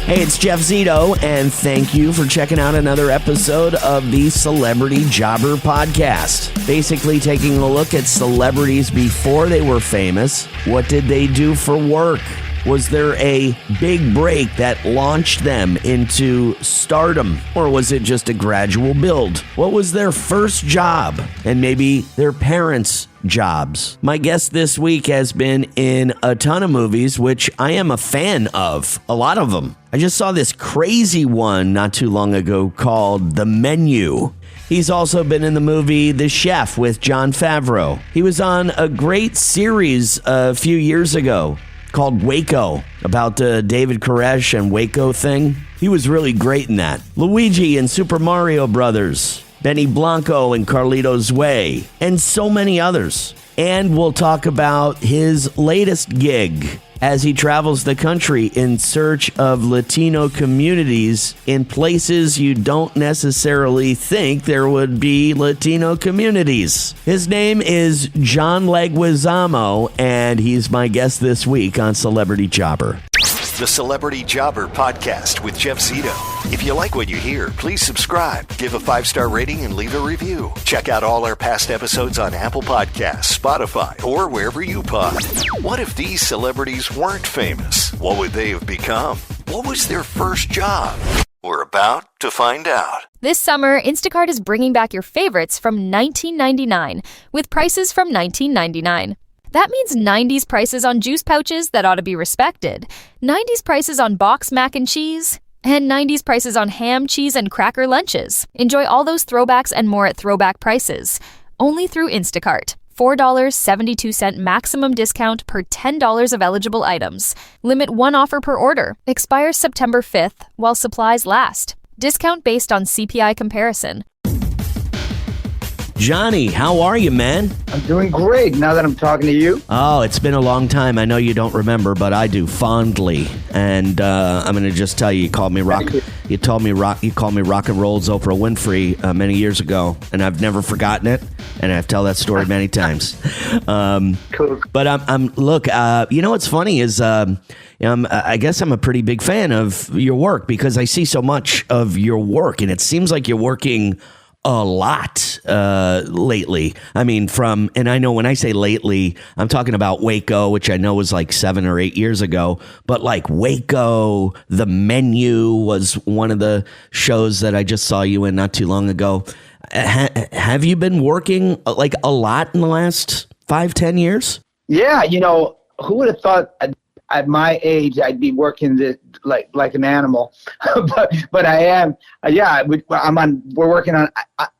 Hey, it's Jeff Zito, and thank you for checking out another episode of the Celebrity Jobber Podcast. Basically taking a look at celebrities before they were famous. What did they do for work? Was there a big break that launched them into stardom? Or was it just a gradual build? What was their first job? And maybe their parents' jobs? My guest this week has been in a ton of movies, which I am a fan of. A lot of them. I just saw this crazy one not too long ago called The Menu. He's also been in the movie The Chef with Jon Favreau. He was on a great series a few years ago called Waco, about the David Koresh and Waco thing. He was really great in that. Luigi in Super Mario Brothers, Benny Blanco in Carlito's Way, and so many others. And we'll talk about his latest gig as he travels the country in search of Latino communities in places you don't necessarily think there would be Latino communities. His name is John Leguizamo, and he's my guest this week on Celebrity Jobber. The Celebrity Jobber Podcast with Jeff Zito. If you like what you hear, please subscribe, give a 5-star rating, and leave a review. Check out all our past episodes on Apple Podcasts, Spotify, or wherever you pod. What if these celebrities weren't famous? What would they have become? What was their first job? We're about to find out. This summer, Instacart is bringing back your favorites from 1999 with prices from 1999. That means 90s prices on juice pouches that ought to be respected, 90s prices on box mac and cheese, and 90s prices on ham, cheese, and cracker lunches. Enjoy all those throwbacks and more at throwback prices. Only through Instacart. $4.72 maximum discount per $10 of eligible items. Limit one offer per order. Expires September 5th while supplies last. Discount based on CPI comparison. Johnny, how are you, man? I'm doing great now that I'm talking to you. Oh, it's been a long time. I know you don't remember, but I do fondly. And I'm going to just tell you, you called me rock. You called me rock and roll's Oprah Winfrey many years ago, and I've never forgotten it. And I've told that story many times. Cool. But look, you know what's funny is I guess I'm a pretty big fan of your work because I see so much of your work, and it seems like you're working a lot lately. I mean, and I know when I say lately, I'm talking about Waco, which I know was like 7 or 8 years ago. But like Waco, The Menu was one of the shows that I just saw you in not too long ago. Have you been working like a lot in the last 5-10 years? Yeah, who would have thought at my age I'd be working like an animal, but I am. We're working on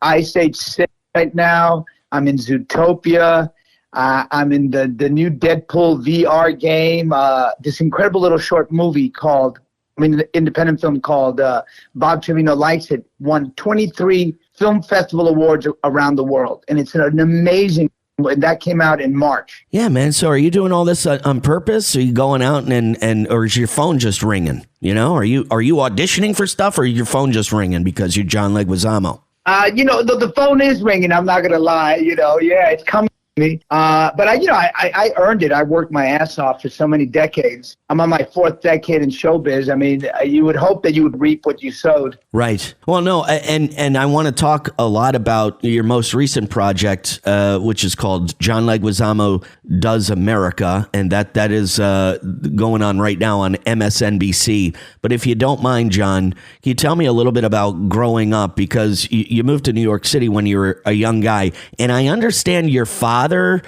Ice Age 6 right now. I'm in Zootopia. I'm in the new Deadpool VR game. This incredible little short movie independent film called Bob Trevino Likes It. Won 23 film festival awards around the world, and it's an amazing. That came out in March. Yeah, man. So are you doing all this on purpose? Are you going out and or is your phone just ringing? Are you auditioning for stuff, or is your phone just ringing because you're John Leguizamo? The phone is ringing. I'm not gonna lie. Yeah, it's coming to me. But I earned it. I worked my ass off for so many decades. I'm on my 4th decade in showbiz. I mean, you would hope that you would reap what you sowed. Right. Well, no, and I want to talk a lot about your most recent project, which is called John Leguizamo Does America, and that is going on right now on MSNBC. But if you don't mind, John, can you tell me a little bit about growing up? Because you moved to New York City when you were a young guy, and I understand your father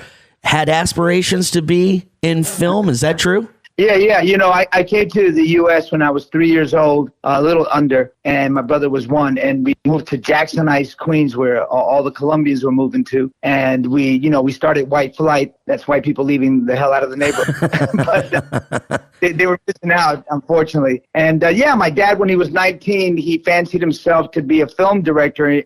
had aspirations to be in film. Is that true? Yeah. I came to the U.S. when I was 3 years old, a little under, and my brother was 1. And we moved to Jackson Heights, Queens, where all the Colombians were moving to. And we started white flight. That's white people leaving the hell out of the neighborhood. But they were missing out, unfortunately. And my dad, when he was 19, he fancied himself to be a film director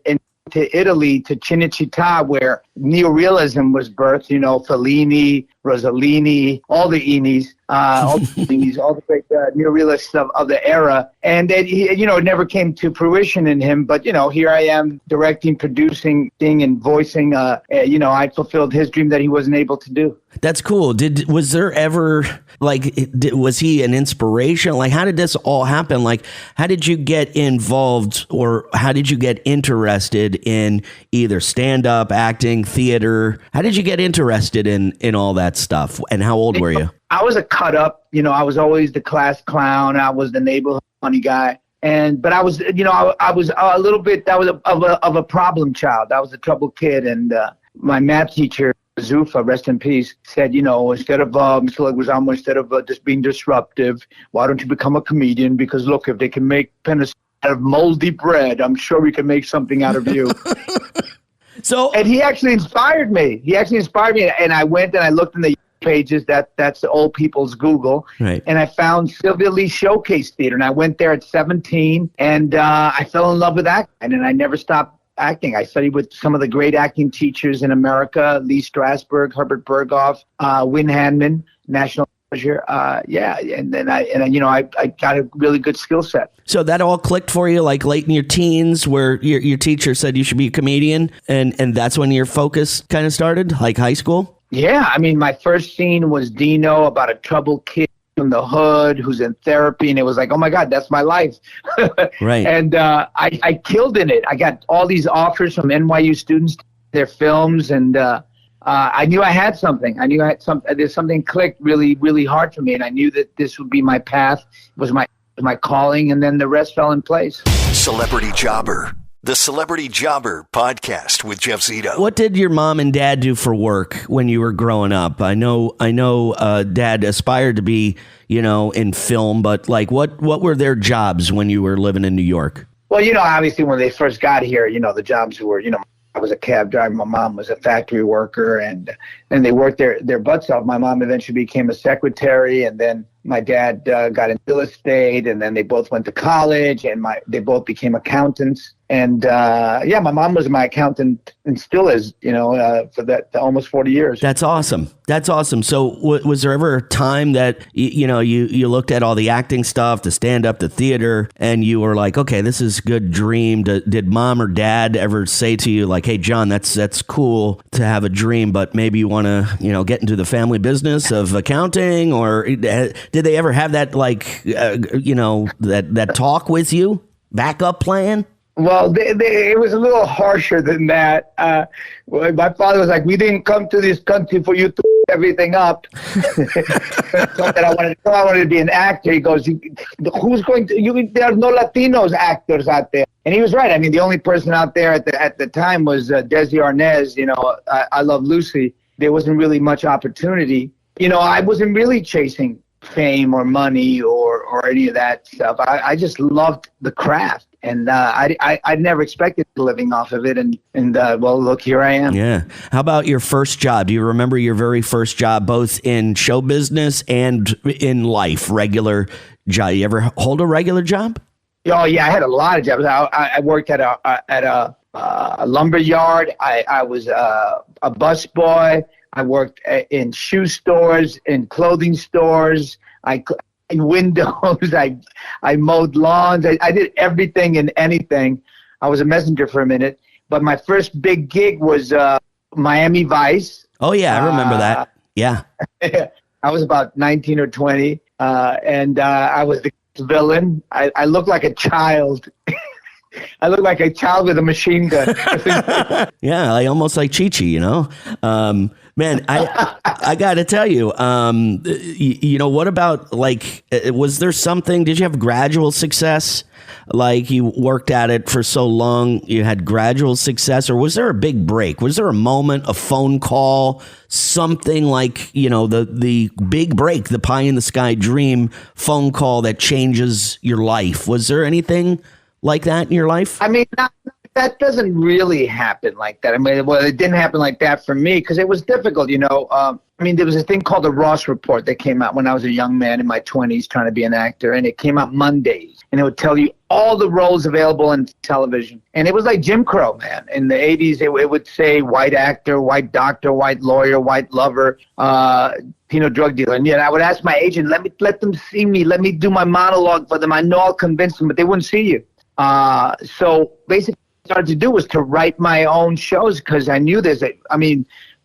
to Italy, to Cinecittà, where neorealism was birthed, Fellini, Rossellini, all the Enis, all the great neorealists of the era. And it, it never came to fruition in him. But, here I am directing, producing, and voicing. I fulfilled his dream that he wasn't able to do. That's cool. Was there ever, was he an inspiration? Like, how did this all happen? Like, how did you get involved, or how did you get interested in either stand-up, acting, theater? How did you get interested in all that stuff? And how old were you? I was a cut up. I was always the class clown. I was the neighborhood funny guy. But I was, I was a little bit, that was of a problem child. I was a troubled kid. And my math teacher, Zufa, rest in peace, said, instead of, Mr. Leguizamo, instead of just being disruptive, why don't you become a comedian? Because look, if they can make penicillin out of moldy bread, I'm sure we can make something out of you. And he actually inspired me. And I went and I looked in the pages, that's the old people's Google. Right. And I found Sylvia Lee Showcase Theater. And I went there at 17 and I fell in love with acting. And then I never stopped acting. I studied with some of the great acting teachers in America, Lee Strasberg, Herbert Berghoff, Win Handman, National Treasure. And then I got a really good skill set. So that all clicked for you, like late in your teens, where your teacher said you should be a comedian, and that's when your focus kind of started, like high school? Yeah, my first scene was Dino, about a troubled kid from the hood who's in therapy, and it was like, oh my God, that's my life. Right. And I killed in it. I got all these offers from NYU students, their films, and I knew I had something. I knew I had there's something clicked really, really hard for me, and I knew that this would be my path, was my calling, and then the rest fell in place. Celebrity Jobber. The Celebrity Jobber Podcast with Jeff Zito. What did your mom and dad do for work when you were growing up? I know Dad aspired to be, in film, but what were their jobs when you were living in New York? Well, obviously when they first got here, the jobs were, I was a cab driver. My mom was a factory worker, and they worked their butts off. My mom eventually became a secretary, and then my dad got into real estate, and then they both went to college, and they both became accountants. And my mom was my accountant and still is, for that almost 40 years. That's awesome. So was there ever a time that, you looked at all the acting stuff, the stand-up, the theater, and you were like, okay, this is a good dream. Did mom or dad ever say to you, like, hey, John, that's cool to have a dream, but maybe you want to, get into the family business of accounting? Or did they ever have that, that talk with you? Backup plan? Well, it was a little harsher than that. My father was like, we didn't come to this country for you to everything up. I wanted to be an actor. He goes, who's going to, there are no Latinos actors out there. And he was right. The only person out there at the time was Desi Arnaz, I Love Lucy. There wasn't really much opportunity. I wasn't really chasing fame or money or any of that stuff. I just loved the craft. And I never expected living off of it. And well, look, here I am. Yeah. How about your first job? Do you remember your very first job, both in show business and in life, regular job? You ever hold a regular job? Oh, yeah. I had a lot of jobs. I worked at a lumber yard. I was a bus boy. I worked in shoe stores, in clothing stores. In windows, I mowed lawns. I did everything and anything. I was a messenger for a minute. But my first big gig was Miami Vice. Oh, yeah, I remember that. Yeah. I was about 19 or 20, and I was the villain. I looked like a child. I look like a child with a machine gun. Yeah, almost like Chi-Chi, Man, I got to tell you, what about, was there something, did you have gradual success? Like you worked at it for so long, you had gradual success, or was there a big break? Was there a moment, a phone call, something like, the big break, the pie in the sky dream phone call that changes your life? Was there anything like that in your life? Not that doesn't really happen like that. I mean, well, it didn't happen like that for me because it was difficult, you know. I mean, there was a thing called the Ross Report that came out when I was a young man in my 20s trying to be an actor, and it came out Mondays, and it would tell you all the roles available in television. And it was like Jim Crow, man. In the 80s, it would say white actor, white doctor, white lawyer, white lover, drug dealer. And I would ask my agent, let them see me. Let me do my monologue for them. I know I'll convince them, but they wouldn't see you. So basically what I started to do was to write my own shows because I knew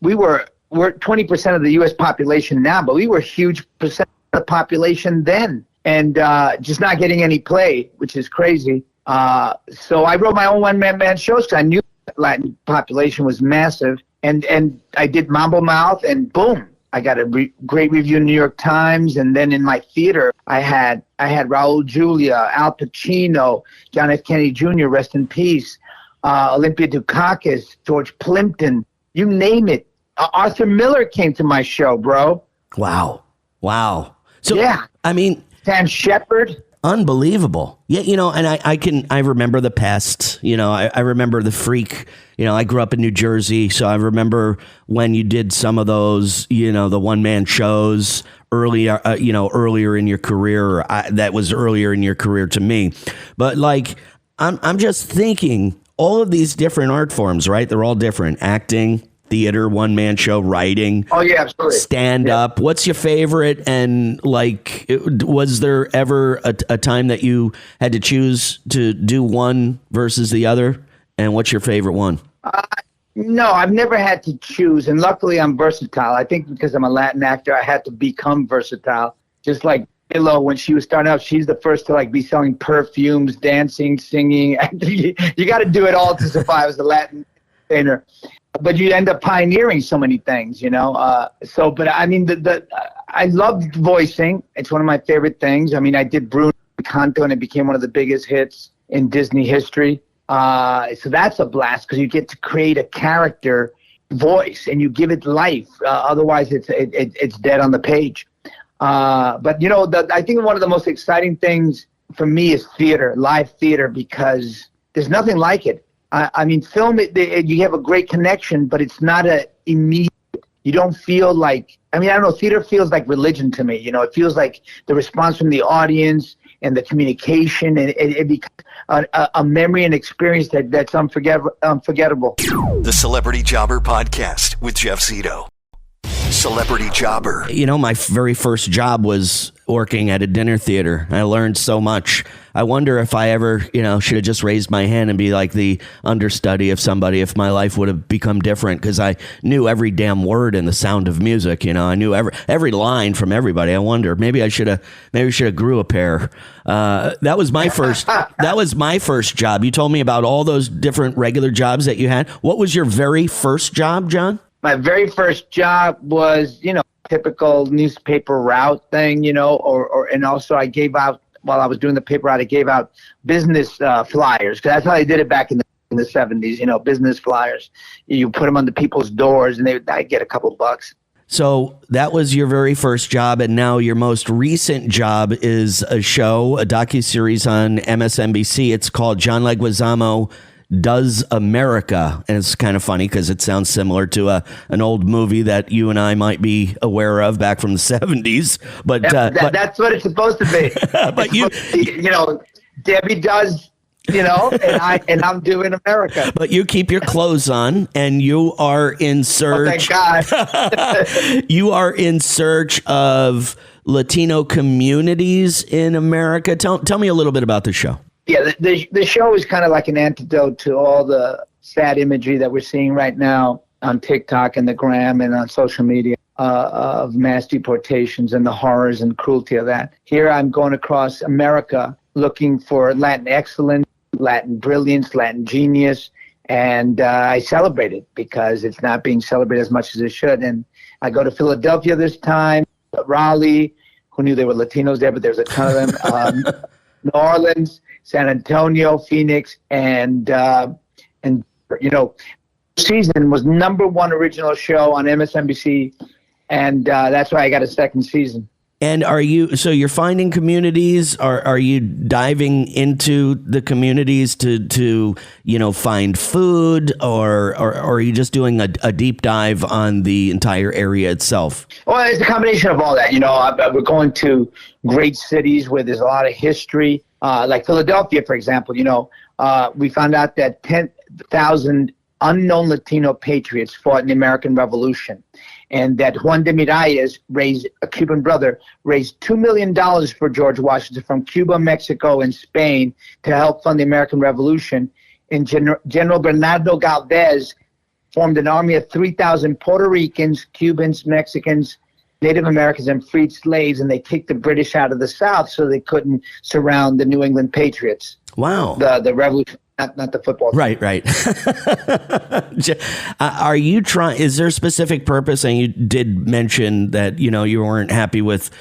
we're 20% of the U.S. population now, but we were a huge percent of the population then. And just not getting any play, which is crazy. So I wrote my own one-man shows because I knew the Latin population was massive. And I did Mambo Mouth, and boom, I got a great review in the New York Times. And then in my theater, I had Raul Julia, Al Pacino, John F. Kennedy Jr., rest in peace, Olympia Dukakis, George Plimpton, you name it. Arthur Miller came to my show, bro. Wow. So, yeah. I mean, Sam Shepard. Unbelievable. Yeah, and I remember the pest, I remember the Freak, I grew up in New Jersey, so I remember when you did some of those, the one-man shows earlier in your career, that was earlier in your career to me. But like, I'm just thinking all of these different art forms, right? They're all different. Acting, theater, one-man show, writing. Oh, yeah, absolutely. Stand-up. Yeah. What's your favorite? And, like, was there ever a time that you had to choose to do one versus the other? And what's your favorite one? No, I've never had to choose. And luckily, I'm versatile. I think because I'm a Latin actor, I had to become versatile. Just like J-Lo, when she was starting out, she's the first to, like, be selling perfumes, dancing, singing. You got to do it all to survive as a Latin entertainer. But you end up pioneering so many things, but I mean, I loved voicing. It's one of my favorite things. I mean, I did Bruno Canto, and it became one of the biggest hits in Disney history. So that's a blast because you get to create a character voice and you give it life. Otherwise, it's dead on the page. But I think one of the most exciting things for me is theater, live theater, because there's nothing like it. I mean, film, you have a great connection, but it's not immediate. You don't feel like, I don't know, theater feels like religion to me. It feels like the response from the audience and the communication, and it becomes a memory and experience that's unforgettable. The Celebrity Jobber Podcast with Jeff Zito. Celebrity Jobber. My very first job was working at a dinner theater. I learned so much. I wonder if I ever, should have just raised my hand and be like the understudy of somebody, if my life would have become different, because I knew every damn word in The Sound of Music. I knew every line from everybody. I wonder, maybe I should have grew a pair. That was my first. That was my first job. You told me about all those different regular jobs that you had. What was your very first job, John? My very first job was, typical newspaper route thing, and also I gave out, while I was doing the paper route, I gave out business flyers, because that's how they did it back in the 70s, business flyers. You put them on the people's doors and I'd get a couple bucks. So that was your very first job, and now your most recent job is a show, a docuseries on MSNBC. It's called John Leguizamo Does America, and it's kind of funny because it sounds similar to an old movie that you and I might be aware of back from the 70s. But that's what it's supposed to be. But Debbie does, and I'm doing America. But you keep your clothes on, and you are in search. Oh, thank God. You are in search of Latino communities in America. Tell me a little bit about the show. Yeah, the show is kind of like an antidote to all the sad imagery that we're seeing right now on TikTok and the gram and on social media of mass deportations and the horrors and cruelty of that. Here I'm going across America looking for Latin excellence, Latin brilliance, Latin genius, and I celebrate it because it's not being celebrated as much as it should. And I go to Philadelphia this time, Raleigh, who knew there were Latinos there, but there's a ton of them, New Orleans, San Antonio, Phoenix, and season was #1 original show on MSNBC, and that's why I got a second season. And so you're finding communities, are you diving into the communities to find food, or are you just doing a deep dive on the entire area itself? Well, it's a combination of all that. We're going to great cities where there's a lot of history, like Philadelphia, for example. We found out that 10,000 unknown Latino patriots fought in the American Revolution, and that Juan de Miralles, a Cuban brother, raised $2 million for George Washington from Cuba, Mexico, and Spain to help fund the American Revolution. And General Bernardo Galvez formed an army of 3,000 Puerto Ricans, Cubans, Mexicans, Native Americans, and freed slaves, and they kicked the British out of the South so they couldn't surround the New England Patriots. Wow. The revolution. Not the football team. Right. Are you trying? Is there a specific purpose? And you did mention that you weren't happy with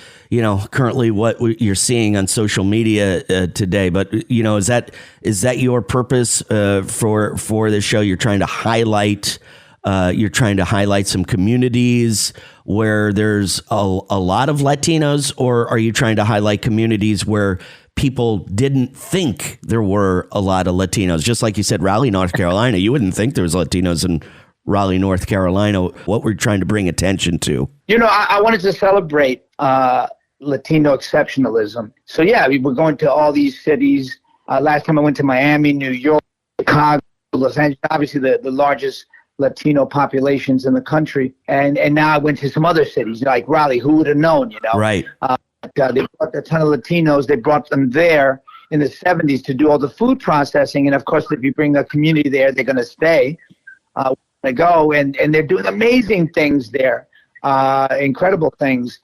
currently what you're seeing on social media today. But is that your purpose for this show? You're trying to highlight. You're trying to highlight some communities where there's a lot of Latinos, or are you trying to highlight communities where people didn't think there were a lot of Latinos? Just like you said, Raleigh, North Carolina, you wouldn't think there was Latinos in Raleigh, North Carolina. What we're trying to bring attention to? I wanted to celebrate Latino exceptionalism. So yeah, we're going to all these cities. Last time I went to Miami, New York, Chicago, Los Angeles, obviously the largest Latino populations in the country. And now I went to some other cities like Raleigh. Who would have known, Right. They brought a ton of Latinos. They brought them there in the 70s to do all the food processing. And of course, if you bring a community there, they're going to stay. They go, and they're doing amazing things there, incredible things.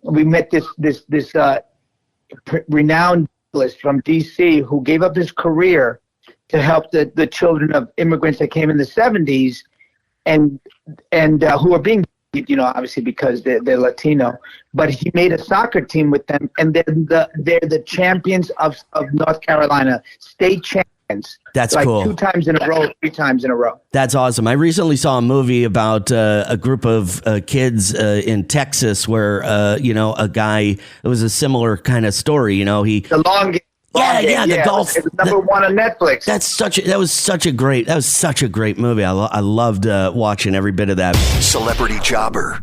We met this renowned journalist from D.C. who gave up his career to help the children of immigrants that came in the 70s and who are being, obviously because they're Latino. But he made a soccer team with them, and they're the champions of North Carolina, state champions. That's like cool. 2 times in a row, 3 times in a row. That's awesome. I recently saw a movie about a group of kids in Texas where, a guy, it was a similar kind of story. The long game. The golf. It was number 1 on Netflix. That was such a great movie. I loved watching every bit of that. Celebrity Jobber.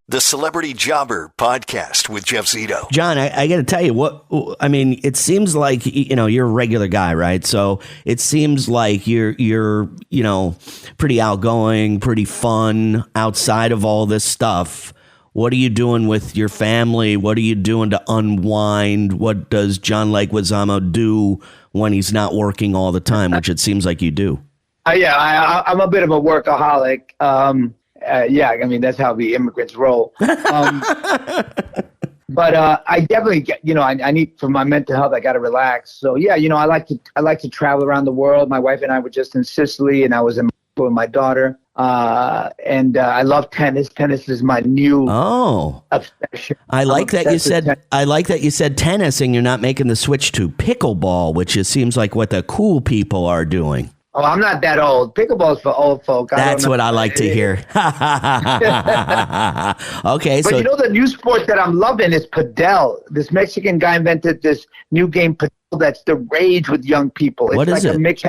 The Celebrity Jobber Podcast with Jeff Zito. John, I got to tell you it seems like, you're a regular guy, right? So it seems like you're pretty outgoing, pretty fun outside of all this stuff. What are you doing with your family? What are you doing to unwind? What does John Leguizamo do when he's not working all the time, which it seems like you do? I'm a bit of a workaholic. That's how the immigrants roll. But I definitely get, I need, for my mental health, I got to relax. So I like to travel around the world. My wife and I were just in Sicily, and I was in with my daughter. And I love tennis. Tennis is my new obsession. I like that you said tennis, and you're not making the switch to pickleball, which seems like what the cool people are doing. Oh, I'm not that old. Pickleball's for old folk. That's what I like to hear. Okay, but the new sport that I'm loving is padel. This Mexican guy invented this new game, padel, that's the rage with young people. It's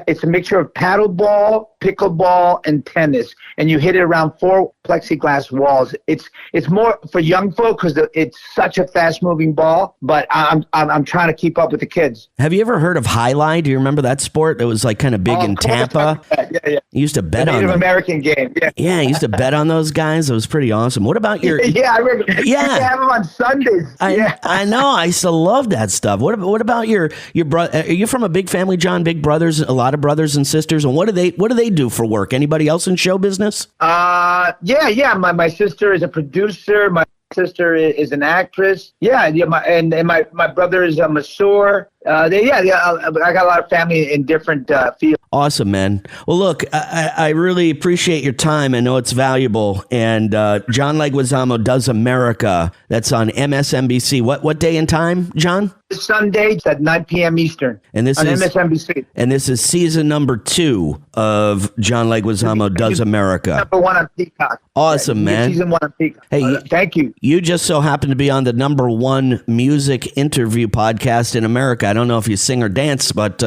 it's a mixture of paddleball, pickleball, and tennis, and you hit it around 4 plexiglass walls. It's more for young folk because it's such a fast-moving ball. But I'm trying to keep up with the kids. Have you ever heard of highline? Do you remember that sport? It was like kind of big in Tampa. Yeah. You used to bet on Native American game. Yeah, you used to bet on those guys. It was pretty awesome. What about your? I remember. Yeah, I have them on Sundays. I know. I used to love that stuff. What about your brother? Are you from a big family, John? Big brothers, a lot of brothers and sisters. And what do they do for work? Anybody else in show business? Yeah. My sister is a producer. My sister is an actress. My brother is a masseur. I got a lot of family in different fields. Awesome, man. Well, look, I really appreciate your time. I know it's valuable. And John Leguizamo Does America. That's on MSNBC. What day and time, John? It's this Sunday at 9 p.m. Eastern And this on is MSNBC. And this is season number 2 of John Leguizamo Does America. Number 1 on Peacock. Awesome, man. Season 1 on Peacock. Hey, thank you. You just so happen to be on the number 1 music interview podcast in America. I don't know if you sing or dance, but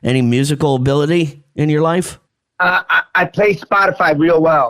any musical ability in your life? I play Spotify real well.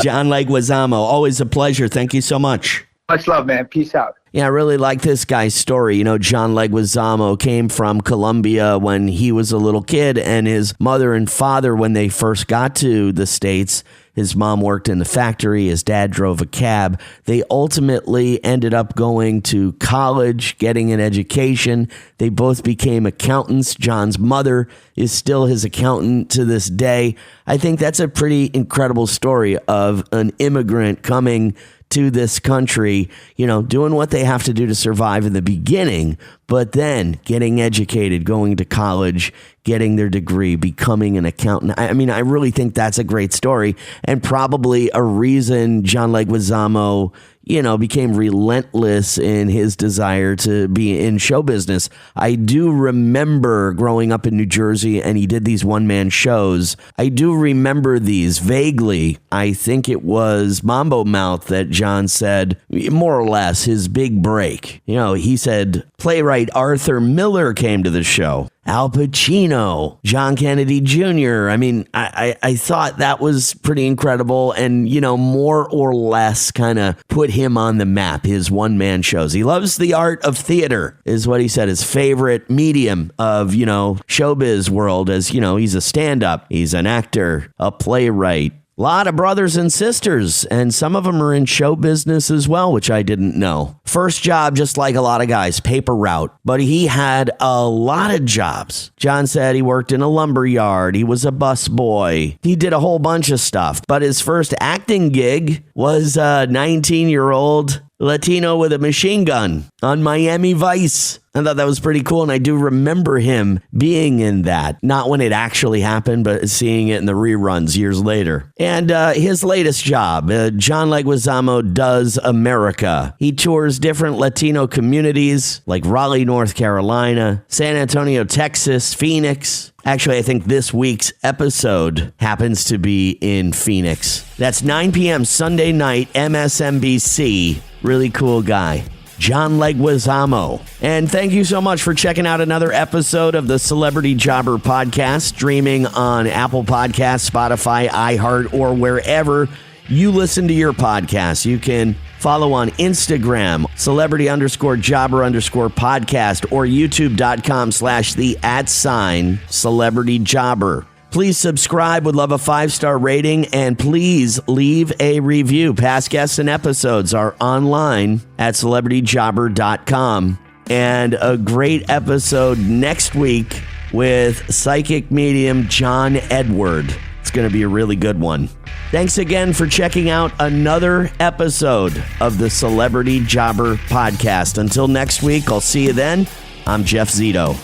John Leguizamo, always a pleasure. Thank you so much. Much love, man. Peace out. Yeah, I really like this guy's story. You know, John Leguizamo came from Colombia when he was a little kid, and his mother and father, when they first got to the States, his mom worked in the factory, his dad drove a cab. They ultimately ended up going to college, getting an education. They both became accountants. John's mother is still his accountant to this day. I think that's a pretty incredible story of an immigrant coming to this country, you know, doing what they have to do to survive in the beginning, but then getting educated, going to college, getting their degree, becoming an accountant. I mean, I really think that's a great story, and probably a reason John Leguizamo, you know, became relentless in his desire to be in show business. I do remember growing up in New Jersey, and he did these one-man shows. I do remember these vaguely. I think it was Mambo Mouth that John said, more or less, his big break. You know, he said playwright Arthur Miller came to the show. Al Pacino, John Kennedy Jr. I mean, I thought that was pretty incredible, and, you know, more or less kind of put him on the map, his one-man shows. He loves the art of theater, is what he said, his favorite medium of, you know, showbiz world, as, you know, he's a stand-up, he's an actor, a playwright. A lot of brothers and sisters, and some of them are in show business as well, which I didn't know. First job, just like a lot of guys, paper route. But he had a lot of jobs. John said he worked in a lumber yard. He was a bus boy. He did a whole bunch of stuff. But his first acting gig was a 19-year-old Latino with a machine gun on Miami Vice. I thought that was pretty cool, and I do remember him being in that. Not when it actually happened, but seeing it in the reruns years later. And his latest job, John Leguizamo Does America. He tours different Latino communities like Raleigh, North Carolina, San Antonio, Texas, Phoenix. Actually, I think this week's episode happens to be in Phoenix. That's 9 p.m. Sunday night, MSNBC. Really cool guy. John Leguizamo. And thank you so much for checking out another episode of the Celebrity Jobber Podcast, streaming on Apple Podcasts, Spotify, iHeart, or wherever you listen to your podcasts. You can follow on Instagram, celebrity_jobber_podcast, or youtube.com/the@celebrityjobber. Please subscribe. Would love a 5-star rating, and please leave a review. Past guests and episodes are online at celebrityjobber.com. And a great episode next week with psychic medium John Edward. It's going to be a really good one. Thanks again for checking out another episode of the Celebrity Jobber Podcast. Until next week, I'll see you then. I'm Jeff Zito.